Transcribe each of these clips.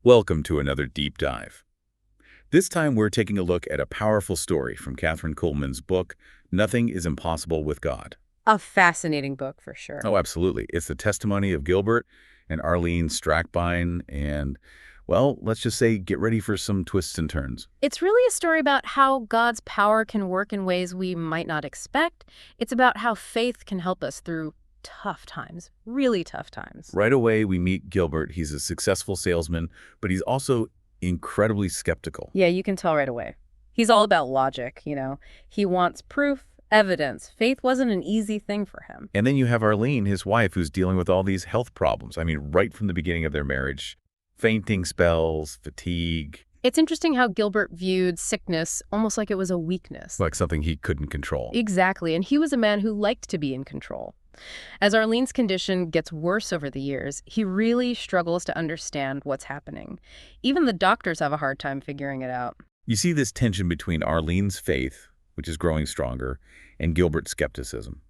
Welcome to another deep dive. This time we're taking a look at a powerful story from Kathryn Kuhlman's book, Nothing is Impossible with God. A fascinating book for sure. Oh, absolutely. It's the testimony of Gilbert and Arlene Strackbein and, well, let's just say get ready for some twists and turns. It's really a story about how God's power can work in ways we might not expect. It's about how faith can help us through tough times, really tough times. Right away, we meet Gilbert. He's a successful salesman, but he's also incredibly skeptical. Yeah, you can tell right away. He's all about logic, you know. He wants proof, evidence. Faith wasn't an easy thing for him. And then you have Arlene, his wife, who's dealing with all these health problems. I mean, right from the beginning of their marriage. Fainting spells, fatigue. It's interesting how Gilbert viewed sickness almost like it was a weakness. Like something he couldn't control. Exactly, and he was a man who liked to be in control. As Arlene's condition gets worse over the years, he really struggles to understand what's happening. Even the doctors have a hard time figuring it out. You see this tension between Arlene's faith, which is growing stronger, and Gilbert's skepticism.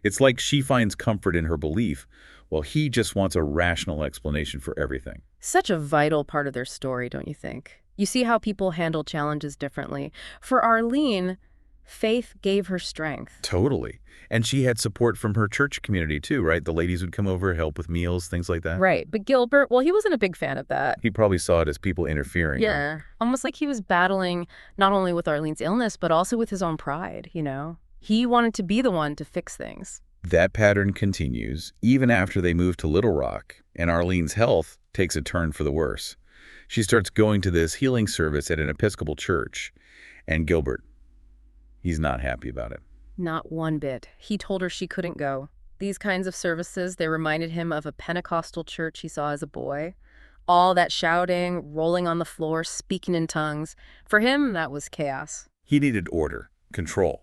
It's like she finds comfort in her belief, while he just wants a rational explanation for everything. Such a vital part of their story, don't you think? You see how people handle challenges differently. For Arlene, faith gave her strength. Totally. And she had support from her church community too, right? The ladies would come over, help with meals, things like that. Right, but Gilbert, well, he wasn't a big fan of that. He probably saw it as people interfering. Yeah, almost like he was battling not only with Arlene's illness, but also with his own pride, you know? He wanted to be the one to fix things. That pattern continues even after they move to Little Rock, and Arlene's health takes a turn for the worse. She starts going to this healing service at an Episcopal church, and Gilbert, he's not happy about it. Not one bit. He told her she couldn't go. These kinds of services, they reminded him of a Pentecostal church he saw as a boy. All that shouting, rolling on the floor, speaking in tongues. For him, that was chaos. He needed order, control.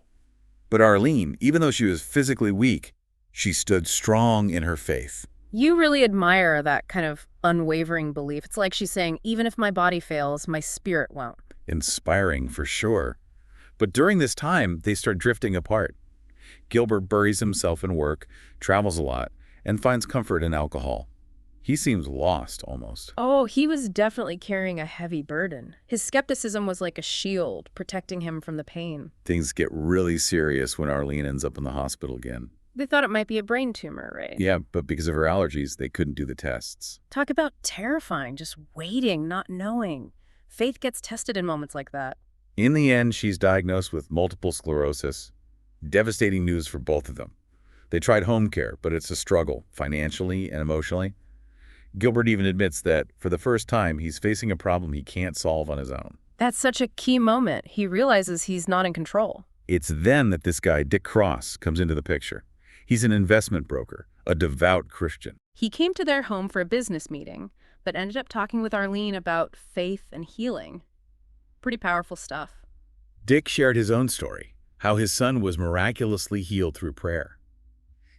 But Arlene, even though she was physically weak, she stood strong in her faith. You really admire that kind of unwavering belief. It's like she's saying, even if my body fails, my spirit won't. Inspiring for sure. But during this time, they start drifting apart. Gilbert buries himself in work, travels a lot, and finds comfort in alcohol. He seems lost, almost. Oh, he was definitely carrying a heavy burden. His skepticism was like a shield, protecting him from the pain. Things get really serious when Arlene ends up in the hospital again. They thought it might be a brain tumor, right? Yeah, but because of her allergies, they couldn't do the tests. Talk about terrifying, just waiting, not knowing. Faith gets tested in moments like that. In the end, she's diagnosed with multiple sclerosis. Devastating news for both of them. They tried home care, but it's a struggle, financially and emotionally. Gilbert even admits that, for the first time, he's facing a problem he can't solve on his own. That's such a key moment. He realizes he's not in control. It's then that this guy, Dick Cross, comes into the picture. He's an investment broker, a devout Christian. He came to their home for a business meeting, but ended up talking with Arlene about faith and healing. Pretty powerful stuff. Dick shared his own story, how his son was miraculously healed through prayer.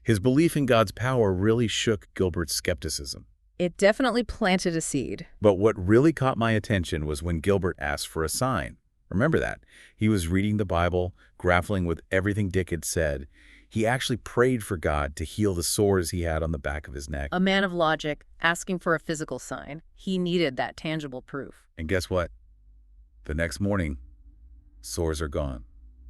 His belief in God's power really shook Gilbert's skepticism. It definitely planted a seed. But what really caught my attention was when Gilbert asked for a sign. Remember that. He was reading the Bible, grappling with everything Dick had said. He actually prayed for God to heal the sores he had on the back of his neck. A man of logic, asking for a physical sign. He needed that tangible proof. And guess what? The next morning, sores are gone.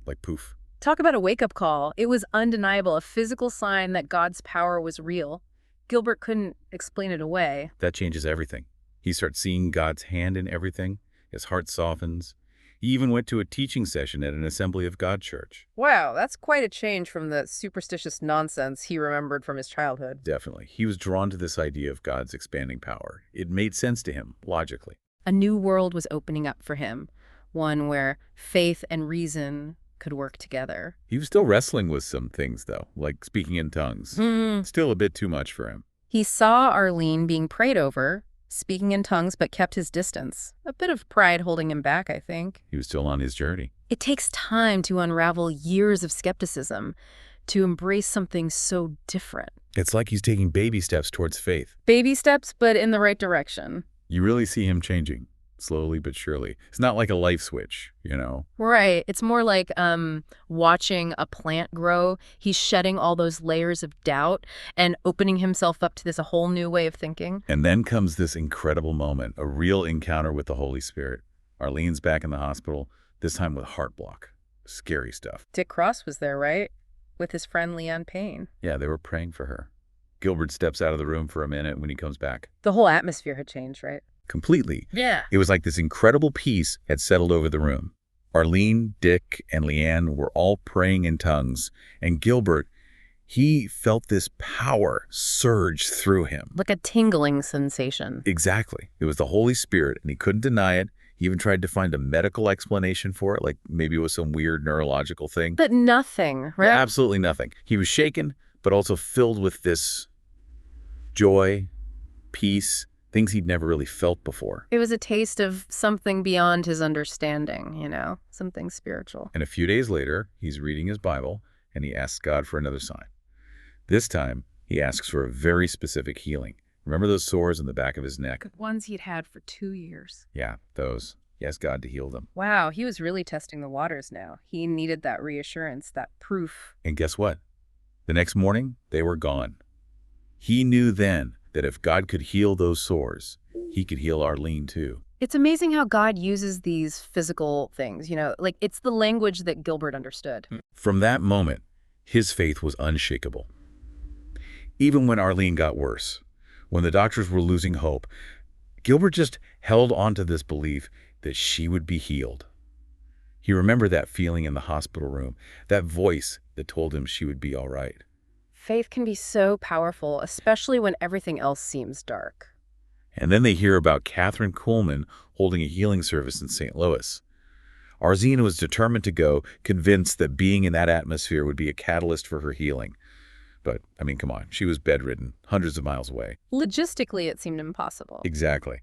Like poof. Talk about a wake-up call. It was undeniable, a physical sign that God's power was real. Gilbert couldn't explain it away. That changes everything. He starts seeing God's hand in everything. His heart softens. He even went to a teaching session at an Assembly of God church. Wow, that's quite a change from the superstitious nonsense he remembered from his childhood. Definitely. He was drawn to this idea of God's expanding power. It made sense to him, logically. A new world was opening up for him, one where faith and reason could work together. He was still wrestling with some things, though, like speaking in tongues. Still a bit too much for him. He saw Arlene being prayed over, speaking in tongues, but kept his distance. A bit of pride holding him back, I think. He was still on his journey. It takes time to unravel years of skepticism, to embrace something so different. It's like he's taking baby steps towards faith. Baby steps, but in the right direction. You really see him changing, slowly but surely. It's not like a life switch, you know? Right. It's more like watching a plant grow. He's shedding all those layers of doubt and opening himself up to this a whole new way of thinking. And then comes this incredible moment, a real encounter with the Holy Spirit. Arlene's back in the hospital, this time with heart block. Scary stuff. Dick Cross was there, right? With his friend Leanne Payne. Yeah, they were praying for her. Gilbert steps out of the room for a minute when he comes back. The whole atmosphere had changed, right? Completely. Yeah. It was like this incredible peace had settled over the room. Arlene, Dick, and Leanne were all praying in tongues, and Gilbert, he felt this power surge through him. Like a tingling sensation. Exactly. It was the Holy Spirit, and he couldn't deny it. He even tried to find a medical explanation for it, like maybe it was some weird neurological thing. But nothing, right? Absolutely nothing. He was shaken, but also filled with this joy, peace, things he'd never really felt before. It was a taste of something beyond his understanding, you know, something spiritual. And a few days later, he's reading his Bible, and he asks God for another sign. This time, he asks for a very specific healing. Remember those sores in the back of his neck? Ones he'd had for 2 years. Yeah, those. He asked God to heal them. Wow, he was really testing the waters now. He needed that reassurance, that proof. And guess what? The next morning, they were gone. He knew then that if God could heal those sores, he could heal Arlene too. It's amazing how God uses these physical things, you know, like it's the language that Gilbert understood. From that moment, his faith was unshakable. Even when Arlene got worse, when the doctors were losing hope, Gilbert just held on to this belief that she would be healed. He remembered that feeling in the hospital room, that voice that told him she would be all right. Faith can be so powerful, especially when everything else seems dark. And then they hear about Kathryn Kuhlman holding a healing service in St. Louis. Arlene was determined to go, convinced that being in that atmosphere would be a catalyst for her healing. But, I mean, come on, she was bedridden, hundreds of miles away. Logistically, it seemed impossible. Exactly.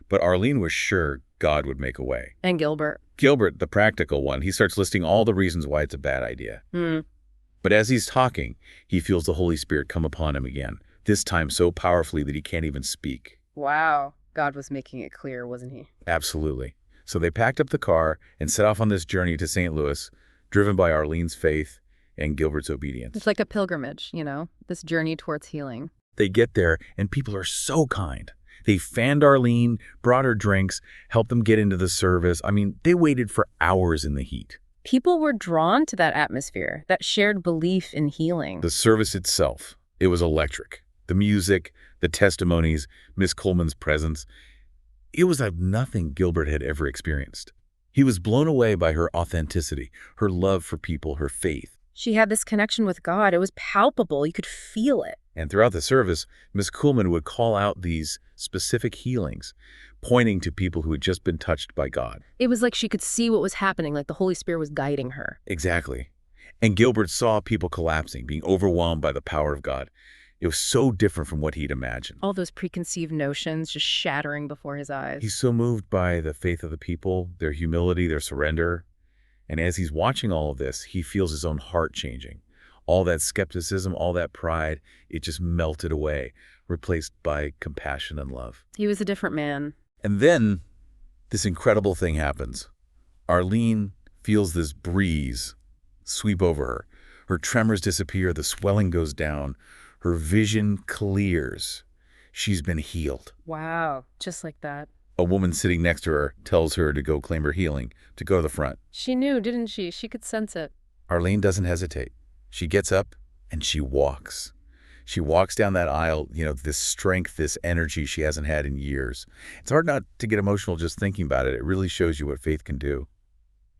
But Arlene was sure God would make a way. And Gilbert. Gilbert, the practical one, he starts listing all the reasons why it's a bad idea. But as he's talking, he feels the Holy Spirit come upon him again, this time so powerfully that he can't even speak. Wow. God was making it clear, wasn't he? Absolutely. So they packed up the car and set off on this journey to St. Louis, driven by Arlene's faith and Gilbert's obedience. It's like a pilgrimage, you know, this journey towards healing. They get there, and people are so kind. They fanned Arlene, brought her drinks, helped them get into the service. I mean, they waited for hours in the heat. People were drawn to that atmosphere, that shared belief in healing. The service itself, it was electric. The music, the testimonies, Miss Kuhlman's presence. It was like nothing Gilbert had ever experienced. He was blown away by her authenticity, her love for people, her faith. She had this connection with God. It was palpable. You could feel it. And throughout the service, Miss Kuhlman would call out these specific healings, pointing to people who had just been touched by God. It was like she could see what was happening, like the Holy Spirit was guiding her. Exactly. And Gilbert saw people collapsing, being overwhelmed by the power of God. It was so different from what he'd imagined. All those preconceived notions just shattering before his eyes. He's so moved by the faith of the people, their humility, their surrender. And as he's watching all of this, he feels his own heart changing. All that skepticism, all that pride, it just melted away, replaced by compassion and love. He was a different man. And then this incredible thing happens. Arlene feels this breeze sweep over her. Her tremors disappear, the swelling goes down, her vision clears. She's been healed. Wow, just like that. A woman sitting next to her tells her to go claim her healing, to go to the front. She knew, didn't she? She could sense it. Arlene doesn't hesitate. She gets up and she walks. She walks down that aisle, you know, this strength, this energy she hasn't had in years. It's hard not to get emotional just thinking about it. It really shows you what faith can do.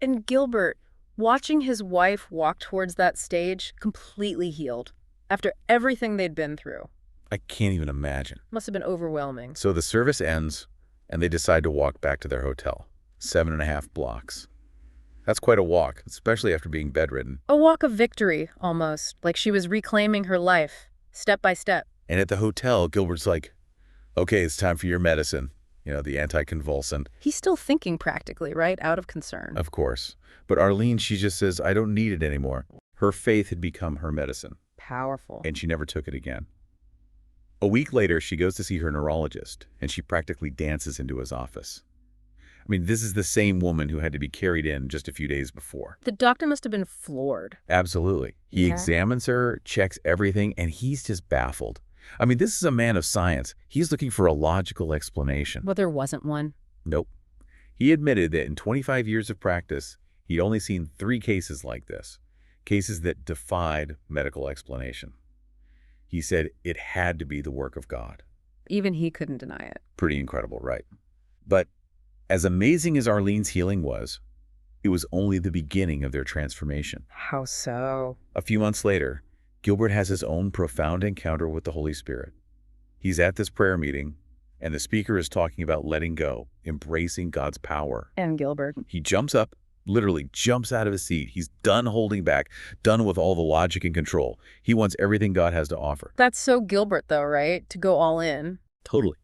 And Gilbert, watching his wife walk towards that stage, completely healed. After everything they'd been through. I can't even imagine. Must have been overwhelming. So the service ends, and they decide to walk back to their hotel. 7.5 blocks. That's quite a walk, especially after being bedridden. A walk of victory, almost, like she was reclaiming her life, step by step. And at the hotel, Gilbert's like, okay, it's time for your medicine. You know, the anticonvulsant. He's still thinking practically, right? Out of concern. Of course. But Arlene, she just says, I don't need it anymore. Her faith had become her medicine. Powerful. And she never took it again. A week later, she goes to see her neurologist, and she practically dances into his office. I mean, this is the same woman who had to be carried in just a few days before. The doctor must have been floored. Absolutely. He Yeah. examines her, checks everything, and he's just baffled. I mean, this is a man of science. He's looking for a logical explanation. But there wasn't one. Nope. He admitted that in 25 years of practice, he'd only seen 3 cases like this, cases that defied medical explanation. He said it had to be the work of God. Even he couldn't deny it. Pretty incredible, right? But as amazing as Arlene's healing was, it was only the beginning of their transformation. How so? A few months later, Gilbert has his own profound encounter with the Holy Spirit. He's at this prayer meeting, and the speaker is talking about letting go, embracing God's power. And Gilbert. He jumps up, literally jumps out of his seat. He's done holding back, done with all the logic and control. He wants everything God has to offer. That's so Gilbert, though, right? To go all in. Totally.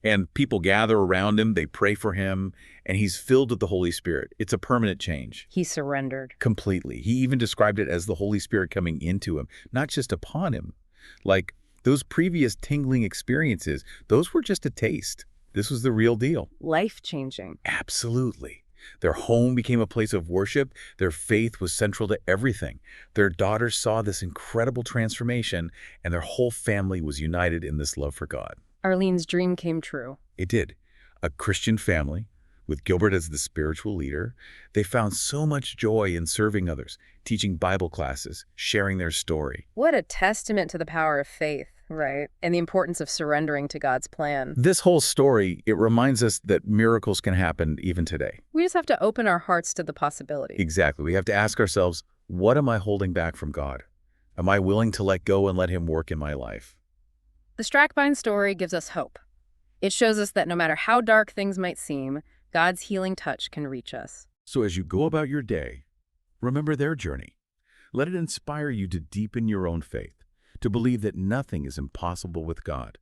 And people gather around him, they pray for him, and he's filled with the Holy Spirit. It's a permanent change. He surrendered. Completely. He even described it as the Holy Spirit coming into him, not just upon him. Like those previous tingling experiences, those were just a taste. This was the real deal. Life-changing. Absolutely. Their home became a place of worship. Their faith was central to everything. Their daughter saw this incredible transformation, and their whole family was united in this love for God. Arlene's dream came true. It did. A Christian family, with Gilbert as the spiritual leader. They found so much joy in serving others, teaching Bible classes, sharing their story. What a testament to the power of faith, right? And the importance of surrendering to God's plan. This whole story, it reminds us that miracles can happen even today. We just have to open our hearts to the possibility. Exactly. We have to ask ourselves, what am I holding back from God? Am I willing to let go and let him work in my life? The Strackbein story gives us hope. It shows us that no matter how dark things might seem, God's healing touch can reach us. So as you go about your day, remember their journey. Let it inspire you to deepen your own faith, to believe that nothing is impossible with God,